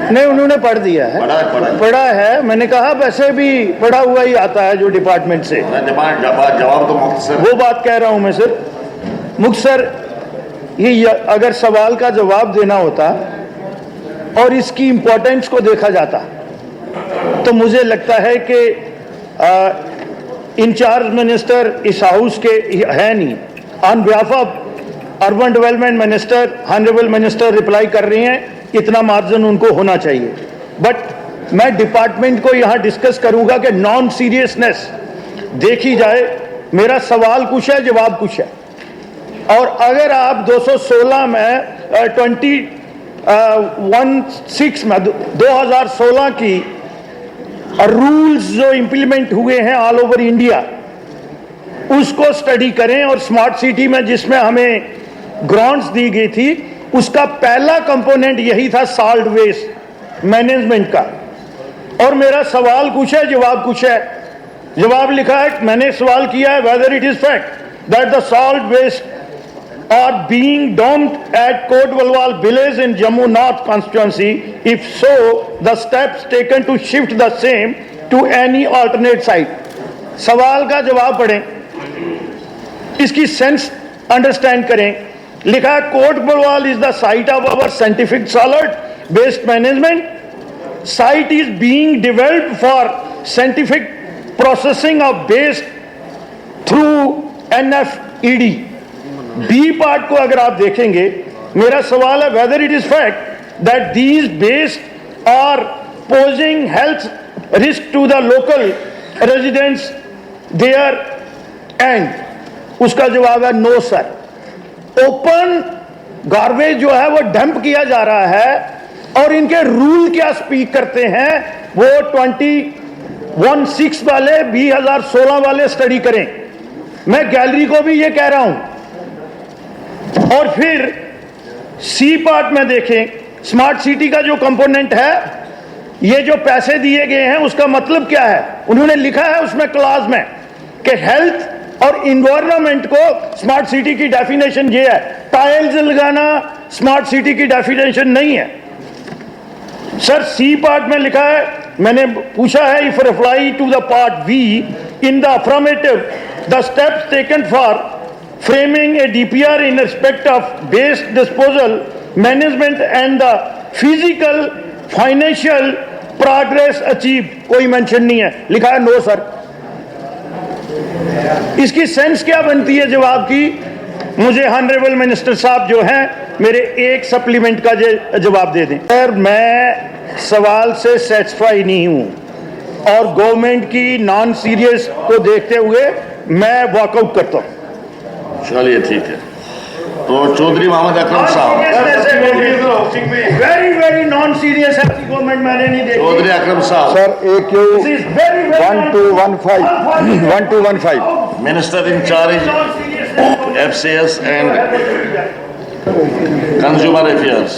नहीं, उन्होंने पढ़ दिया है, पढ़ा है। मैंने कहा वैसे भी पढ़ा हुआ ही आता है जो डिपार्टमेंट से। जवाब तो मुख्तसर, वो बात कह रहा हूं मैं सिर्फ मुख्तसर। ये अगर सवाल का जवाब देना होता और इसकी इंपॉर्टेंस को देखा जाता तो मुझे लगता है कि इंचार्ज मिनिस्टर इस हाउस के है नहीं। On behalf of urban development minister, honourable minister reply कर रही हैं, इतना मार्जिन उनको होना चाहिए। बट मैं डिपार्टमेंट को यहां डिस्कस करूंगा कि नॉन सीरियसनेस देखी जाए। मेरा सवाल कुछ है, जवाब कुछ है। और अगर आप 216 में 2016 में 2016 की रूल्स जो इंप्लीमेंट हुए हैं ऑल ओवर इंडिया उसको स्टडी करें, और स्मार्ट सिटी में जिसमें हमें ग्रांट्स दी गई थी उसका पहला कंपोनेंट यही था सॉल्ट वेस्ट मैनेजमेंट का। और मेरा सवाल कुछ है, जवाब कुछ है। जवाब लिखा है, मैंने सवाल किया है whether it is fact that the salt waste are being dumped at Kot Walwal village in Jammu North constituency. If so, the steps taken to shift the same to any alternate site. सवाल का जवाब पढ़ें, इसकी sense understand करें। लिखा है Kot Balwal is the site of our scientific solid waste management. Site is being developed for scientific processing of waste through NFED। B part को अगर आप देखेंगे, मेरा सवाल है whether it is fact that these waste are posing health risk to the local residents there and. उसका जवाब है नो सर। ओपन गार्बेज जो है वो डंप किया जा रहा है, और इनके रूल क्या स्पीक करते हैं वो 2016 वाले 2016 वाले स्टडी करें। मैं गैलरी को भी ये कह रहा हूं। और फिर सी पार्ट में देखें, स्मार्ट सिटी का जो कंपोनेंट है, ये जो पैसे दिए गए हैं उसका मतलब क्या है। उन्होंने लिखा है उसमें क्लास में कि हेल्थ और इन्वायरमेंट को स्मार्ट सिटी की डेफिनेशन ये है। टाइल्स लगाना स्मार्ट सिटी की डेफिनेशन नहीं है सर। सी पार्ट में लिखा है, मैंने पूछा है if reply to the part B in the affirmative the steps taken for framing a DPR in respect of waste disposal management and the physical financial progress achieved। कोई mention नहीं है, लिखा है नो सर। इसकी sense क्या बनती है जवाब की? मुझे ऑनरेबल मिनिस्टर साहब जो हैं मेरे एक सप्लीमेंट का जवाब दे दें। सर मैं सवाल से सेटिस्फाई नहीं हूं, और गवर्नमेंट की नॉन सीरियस को देखते हुए मैं वॉकआउट करता हूं। चलिए ठीक है। तो चौधरी मोहम्मद अकरम साहब, वेरी वेरी नॉन सीरियस है गवर्नमेंट, मैंने नहीं देखी। चौधरी अकरम साहब sir AQ 1215 minister in charge FCS and consumer affairs.